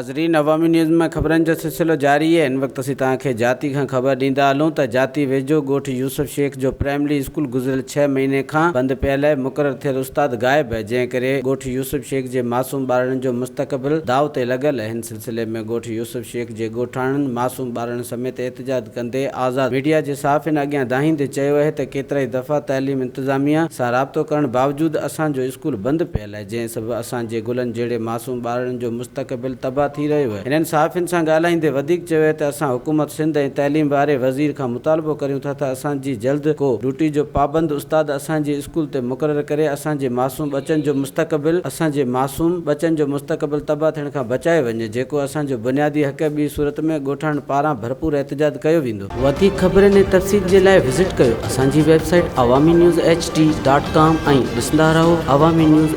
नाज़रीन, अवामी न्यूज़ में ख़बरनि जो सिलसिलो जारी है। इन वक्त असीं तव्हांखे जाती खां ख़बर ॾींदा हलूं त जाती वेझो ॻोठ यूसुफ शेख जो प्राइमरी स्कूल गुज़िरियल 6 महीने खां बंदि पियल आहे। मुक़ररु थियल उस्ताद गाइब आहे, जंहिं करे ॻोठ यूसुफ शेख जे मासूम ॿारनि जो मुस्तक़बिल दाव ते लॻल आहे। हिन सिलसिले में ॻोठ यूसुफ शेख जे ॻोठाणनि मासूम ॿारनि समेत एहतजाज कंदे आज़ाद मीडिया जे सहाफ़ियुनि अॻियां दाहींदे चयो आहे त केतिराई दफ़ा तइलीम इंतिज़ामिया सां राब्तो करण बावजूदि असांजो स्कूल बंदि पियल आहे, जंहिं सबबि असांजे गुलनि जहिड़े मासूम ॿारनि जो मुस्तक़बिल तबाह थी रहियो आहे। हिननि सहाफ़ियुनि सां ॻाल्हाईंदे वधीक चयो आहे त असां हुकूमत सिंध ऐं तइलीम वारे वज़ीर खां मुतालबो करियूं था त असांजी जल्द को ड्यूटी जो पाबंद उस्ताद असांजे स्कूल ते मुक़ररु करे असांजे मासूम बचनि जो मुस्तक़बिल तबाह थियण खां बचाए वञे, जेको असांजो बुनियादी हक़। ॿी सूरत में ॻोठाणनि पारां भरपूर एहतजाज कयो वेंदो। वधीक ख़बरनि ऐं तफ़सील जे लाइ विज़िट कयो असांजी वेबसाइट awaminews.ht.com ऐं ॾिसंदा रहो अवामी न्यूज़